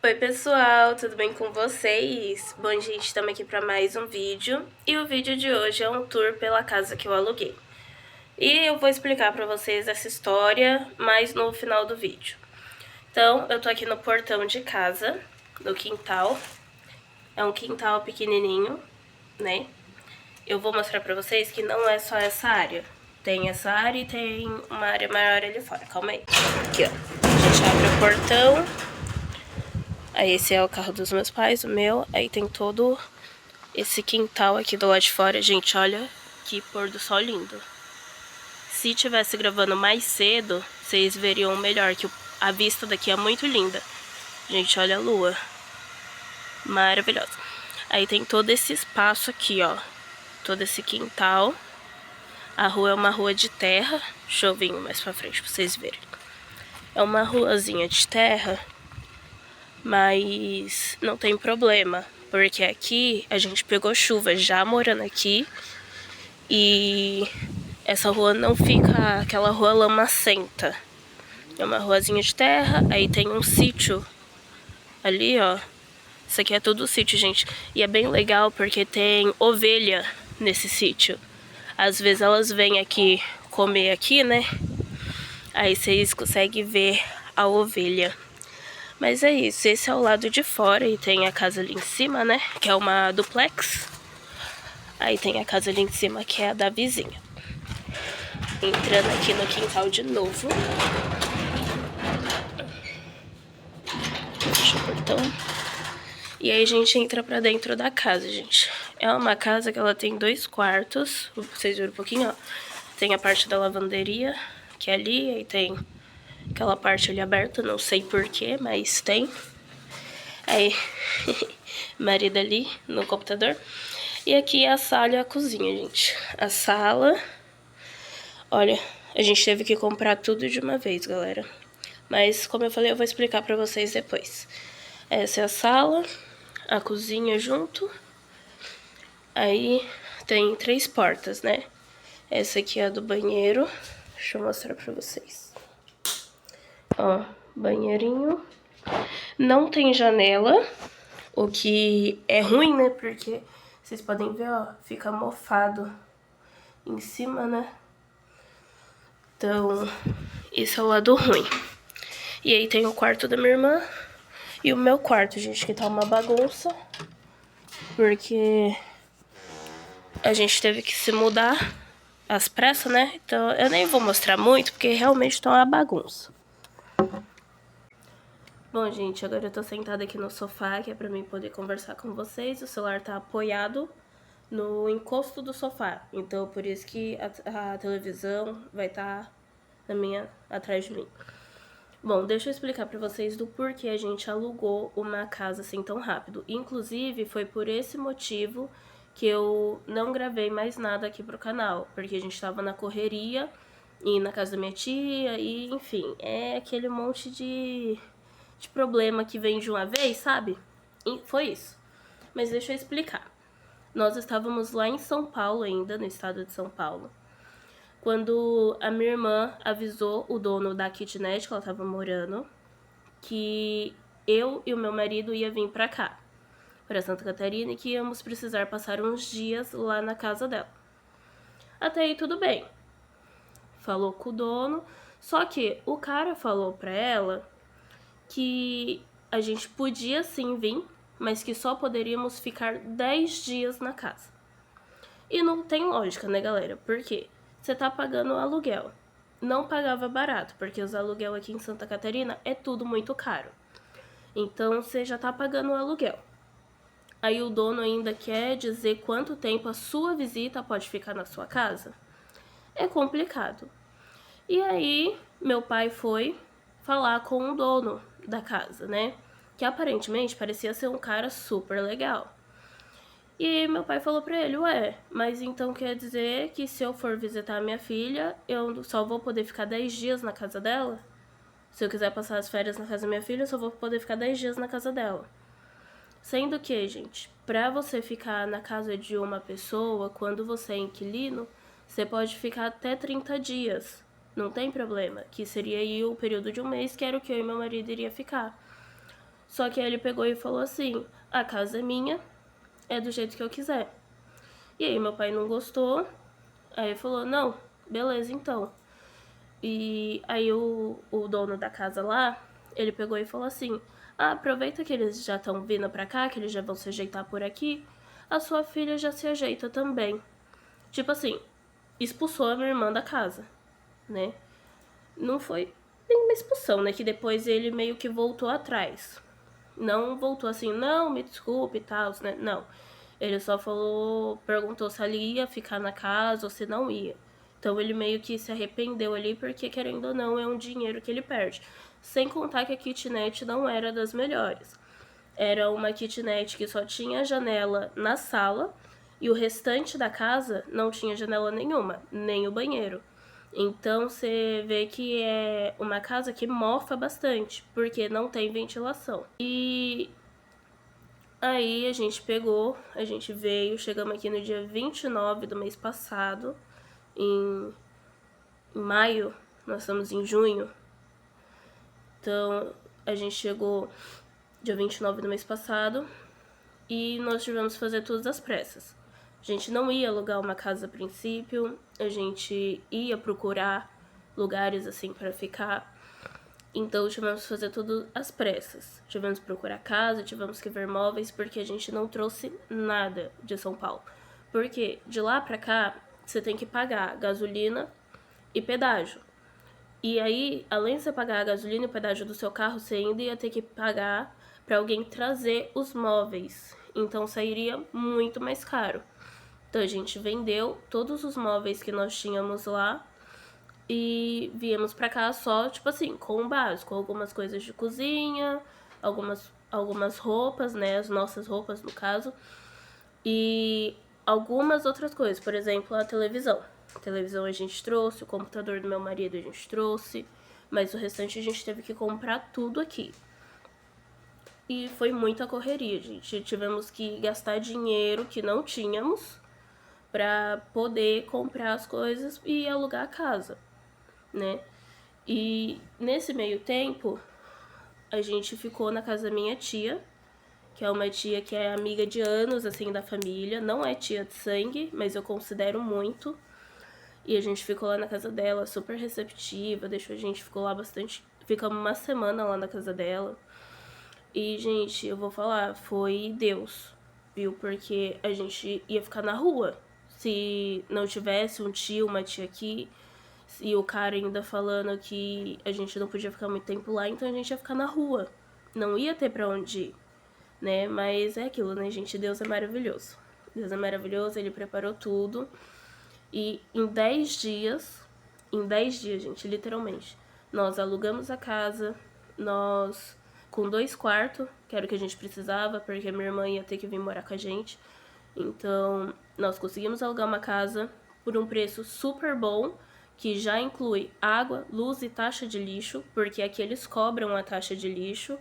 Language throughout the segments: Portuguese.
Oi pessoal, tudo bem com vocês? Bom, gente, estamos aqui para mais um vídeo. E o vídeo de hoje é um tour pela casa que eu aluguei. E eu vou explicar para vocês essa história mais no final do vídeo. Então, eu tô aqui no portão de casa, no quintal. É um quintal pequenininho, né? Eu vou mostrar para vocês que não é só essa área. Tem essa área e tem uma área maior ali fora. Calma aí. Aqui, ó. A gente abre o portão. Aí esse é o carro dos meus pais, o meu. Aí tem todo esse quintal aqui do lado de fora. Gente, olha que pôr do sol lindo. Se tivesse gravando mais cedo, vocês veriam melhor, que a vista daqui é muito linda. Gente, olha a lua. Maravilhosa. Aí tem todo esse espaço aqui, ó. Todo esse quintal. A rua é uma rua de terra. Deixa eu vir mais pra frente pra vocês verem. É uma ruazinha de terra, mas não tem problema, porque aqui a gente pegou chuva já morando aqui e essa rua não fica aquela rua lamacenta. É uma ruazinha de terra, aí tem um sítio ali, ó. Isso aqui é tudo sítio, gente. E é bem legal porque tem ovelha nesse sítio. Às vezes elas vêm aqui comer aqui, né? Aí vocês conseguem ver a ovelha. Mas é isso, esse é o lado de fora e tem a casa ali em cima, né? Que é uma duplex. Aí tem a casa ali em cima que é a da vizinha. Entrando aqui no quintal de novo. Fecha o portão. E aí a gente entra pra dentro da casa, gente. É uma casa que ela tem 2 quartos. Vocês viram um pouquinho, ó. Tem a parte da lavanderia, que é ali. Aí tem aquela parte ali aberta, não sei porquê, mas tem. Aí, marido ali no computador. E aqui é a sala e a cozinha, gente. A sala... Olha, a gente teve que comprar tudo de uma vez, galera. Mas, como eu falei, eu vou explicar pra vocês depois. Essa é a sala, a cozinha junto. Aí tem 3 portas, né? Essa aqui é a do banheiro. Deixa eu mostrar pra vocês. Ó, banheirinho. Não tem janela, o que é ruim, né? Porque vocês podem ver, ó, fica mofado em cima, né? Então, esse é o lado ruim. E aí tem o quarto da minha irmã e o meu quarto, gente, que tá uma bagunça. Porque a gente teve que se mudar às pressas, né? Então eu nem vou mostrar muito, porque realmente tá uma bagunça. Bom, gente, agora eu tô sentada aqui no sofá, que é pra mim poder conversar com vocês. O celular tá apoiado no encosto do sofá. Então, por isso que a televisão vai estar atrás de mim. Bom, deixa eu explicar pra vocês do porquê a gente alugou uma casa assim tão rápido. Inclusive, foi por esse motivo que eu não gravei mais nada aqui pro canal. Porque a gente tava na correria, e na casa da minha tia, e enfim, é aquele monte de problema que vem de uma vez, sabe? E foi isso. Mas deixa eu explicar. Nós estávamos lá em São Paulo ainda, no estado de São Paulo, quando a minha irmã avisou o dono da kitnet que ela estava morando, que eu e o meu marido ia vir pra cá, pra Santa Catarina, e que íamos precisar passar uns dias lá na casa dela. Até aí tudo bem. Falou com o dono, só que o cara falou pra ela que a gente podia sim vir, mas que só poderíamos ficar 10 dias na casa. E não tem lógica, né, galera? Por quê? Você tá pagando aluguel. Não pagava barato, porque os aluguel aqui em Santa Catarina é tudo muito caro. Então, você já tá pagando o aluguel. Aí o dono ainda quer dizer quanto tempo a sua visita pode ficar na sua casa. É complicado. E aí, meu pai foi falar com o dono da casa, né? Que aparentemente parecia ser um cara super legal. E meu pai falou pra ele, ué, mas então quer dizer que se eu for visitar a minha filha, eu só vou poder ficar 10 dias na casa dela? Se eu quiser passar as férias na casa da minha filha, eu só vou poder ficar 10 dias na casa dela. Sendo que, gente, pra você ficar na casa de uma pessoa, quando você é inquilino, você pode ficar até 30 dias. Não tem problema, que seria aí o período de um mês, que era o que eu e meu marido iria ficar. Só que aí ele pegou e falou assim, a casa é minha, é do jeito que eu quiser. E aí meu pai não gostou, aí falou, não, beleza então. E aí o dono da casa lá, ele pegou e falou assim, aproveita que eles já estão vindo pra cá, que eles já vão se ajeitar por aqui, a sua filha já se ajeita também. Tipo assim, expulsou a minha irmã da casa, né? Não foi bem uma expulsão, né? Que depois ele meio que voltou atrás. Não voltou assim, não, me desculpe e tal, né? Não. Ele só falou, perguntou se ele ia ficar na casa ou se não ia. Então ele meio que se arrependeu ali, porque querendo ou não, é um dinheiro que ele perde. Sem contar que a kitnet não era das melhores. Era uma kitnet que só tinha janela na sala e o restante da casa não tinha janela nenhuma, nem o banheiro. Então você vê que é uma casa que mofa bastante, porque não tem ventilação. E aí a gente pegou, a gente veio, chegamos aqui no dia 29 do mês passado, em maio, nós estamos em junho. Então a gente chegou dia 29 do mês passado e nós tivemos que fazer tudo às pressas. A gente não ia alugar uma casa a princípio, a gente ia procurar lugares assim para ficar. Então tivemos que fazer tudo às pressas. Tivemos que procurar casa, tivemos que ver móveis, porque a gente não trouxe nada de São Paulo. Porque de lá pra cá, você tem que pagar gasolina e pedágio. E aí, além de você pagar a gasolina e o pedágio do seu carro, você ainda ia ter que pagar para alguém trazer os móveis. Então sairia muito mais caro. Então a gente vendeu todos os móveis que nós tínhamos lá e viemos pra cá só, tipo assim, com o básico, algumas coisas de cozinha, algumas roupas, né, as nossas roupas no caso, e algumas outras coisas, por exemplo, a televisão. A televisão a gente trouxe, o computador do meu marido a gente trouxe, mas o restante a gente teve que comprar tudo aqui. E foi muita correria, gente. Tivemos que gastar dinheiro que não tínhamos para poder comprar as coisas e alugar a casa, né? E nesse meio tempo, a gente ficou na casa da minha tia, que é uma tia que é amiga de anos, assim, da família. Não é tia de sangue, mas eu considero muito. E a gente ficou lá na casa dela, super receptiva, deixou a gente, ficou lá bastante... Ficamos uma semana lá na casa dela. E, gente, eu vou falar, foi Deus, viu? Porque a gente ia ficar na rua. Se não tivesse um tio, uma tia aqui, e o cara ainda falando que a gente não podia ficar muito tempo lá, então a gente ia ficar na rua. Não ia ter pra onde ir, né? Mas é aquilo, né, gente? Deus é maravilhoso. Deus é maravilhoso, ele preparou tudo. E em 10 dias, gente, literalmente, nós alugamos a casa, nós com 2 quartos, que era o que a gente precisava, porque a minha irmã ia ter que vir morar com a gente. Então, nós conseguimos alugar uma casa por um preço super bom, que já inclui água, luz e taxa de lixo, porque aqui eles cobram a taxa de lixo.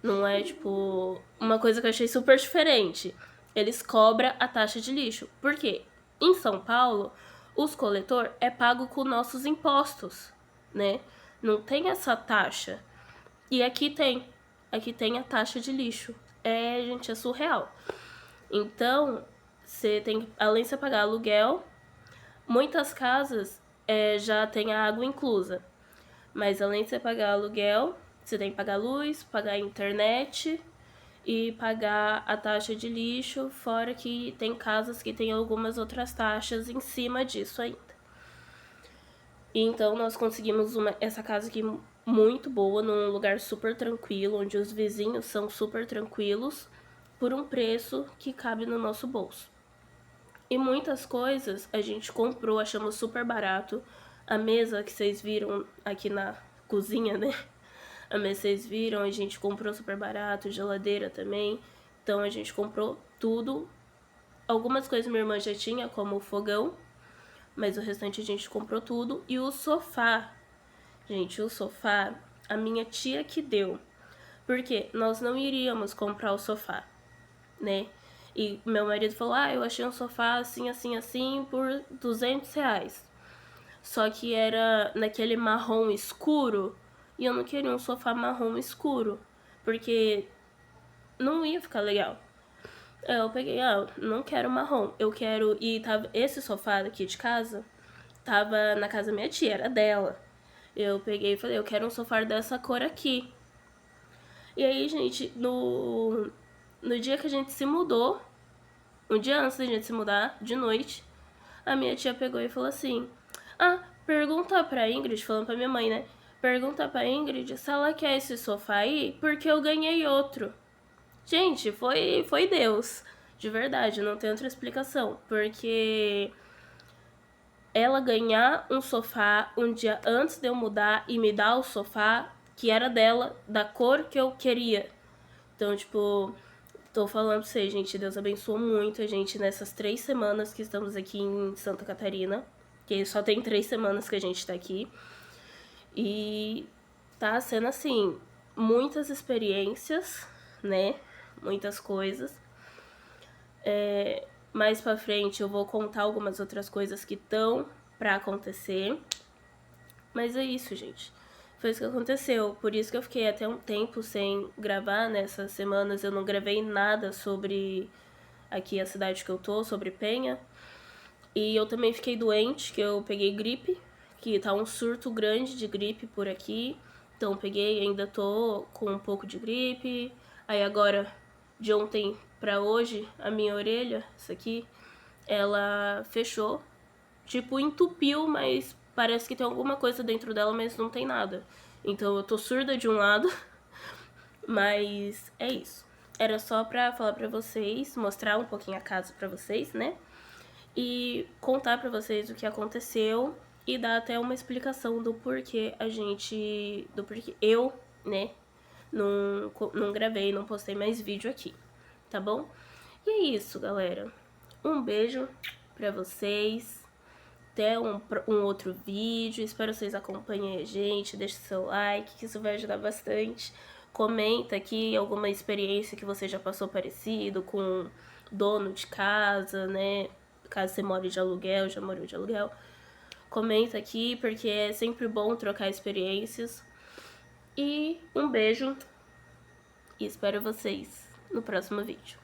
Não é, tipo, uma coisa que eu achei super diferente. Eles cobram a taxa de lixo. Por quê? Em São Paulo, os coletor é pago com nossos impostos, né? Não tem essa taxa. E aqui tem. Aqui tem a taxa de lixo. É, gente, é surreal. Então, você tem, além de você pagar aluguel, muitas casas já tem a água inclusa. Mas além de você pagar aluguel, você tem que pagar luz, pagar internet e pagar a taxa de lixo, fora que tem casas que tem algumas outras taxas em cima disso ainda. E então nós conseguimos essa casa aqui muito boa, num lugar super tranquilo, onde os vizinhos são super tranquilos, por um preço que cabe no nosso bolso. E muitas coisas a gente comprou, achamos super barato. A mesa que vocês viram aqui na cozinha, né? A mesa que vocês viram, a gente comprou super barato, geladeira também. Então a gente comprou tudo. Algumas coisas minha irmã já tinha, como o fogão, mas o restante a gente comprou tudo. E o sofá, gente, o sofá, a minha tia que deu. Porque nós não iríamos comprar o sofá, né? E meu marido falou, eu achei um sofá assim, assim, assim, por R$ 200. Só que era naquele marrom escuro, e eu não queria um sofá marrom escuro, porque não ia ficar legal. Eu peguei, não quero marrom, eu quero... E tava, esse sofá aqui de casa tava na casa da minha tia, era dela. Eu peguei e falei, eu quero um sofá dessa cor aqui. E aí, gente, no dia que a gente se mudou, um dia antes da gente se mudar, de noite, a minha tia pegou e falou assim, pergunta pra Ingrid, falando pra minha mãe, né? Pergunta pra Ingrid se ela quer esse sofá aí, porque eu ganhei outro. Gente, foi Deus. De verdade, não tem outra explicação. Porque ela ganhar um sofá um dia antes de eu mudar e me dar o sofá que era dela, da cor que eu queria. Então, tipo, tô falando pra vocês, gente, Deus abençoou muito a gente nessas 3 semanas que estamos aqui em Santa Catarina. Que só tem 3 semanas que a gente tá aqui. E tá sendo, assim, muitas experiências, né? Muitas coisas. Mais pra frente eu vou contar algumas outras coisas que estão pra acontecer. Mas é isso, gente. Foi isso que aconteceu. Por isso que eu fiquei até um tempo sem gravar nessas semanas. Eu não gravei nada sobre aqui a cidade que eu tô, sobre Penha. E eu também fiquei doente, que eu peguei gripe, que tá um surto grande de gripe por aqui. Então peguei, ainda tô com um pouco de gripe. Aí agora, de ontem pra hoje, a minha orelha, essa aqui, ela fechou. Tipo, entupiu, mas parece que tem alguma coisa dentro dela, mas não tem nada. Então eu tô surda de um lado, mas é isso. Era só pra falar pra vocês, mostrar um pouquinho a casa pra vocês, né? E contar pra vocês o que aconteceu e dar até uma explicação do porquê do porquê eu, né, não gravei, não postei mais vídeo aqui, tá bom? E é isso, galera. Um beijo pra vocês. Até um outro vídeo. Espero que vocês acompanhem a gente. Deixe seu like, que isso vai ajudar bastante. Comenta aqui alguma experiência que você já passou parecido com dono de casa, né? Caso você more de aluguel, já morou de aluguel. Comenta aqui, porque é sempre bom trocar experiências. E um beijo. E espero vocês no próximo vídeo.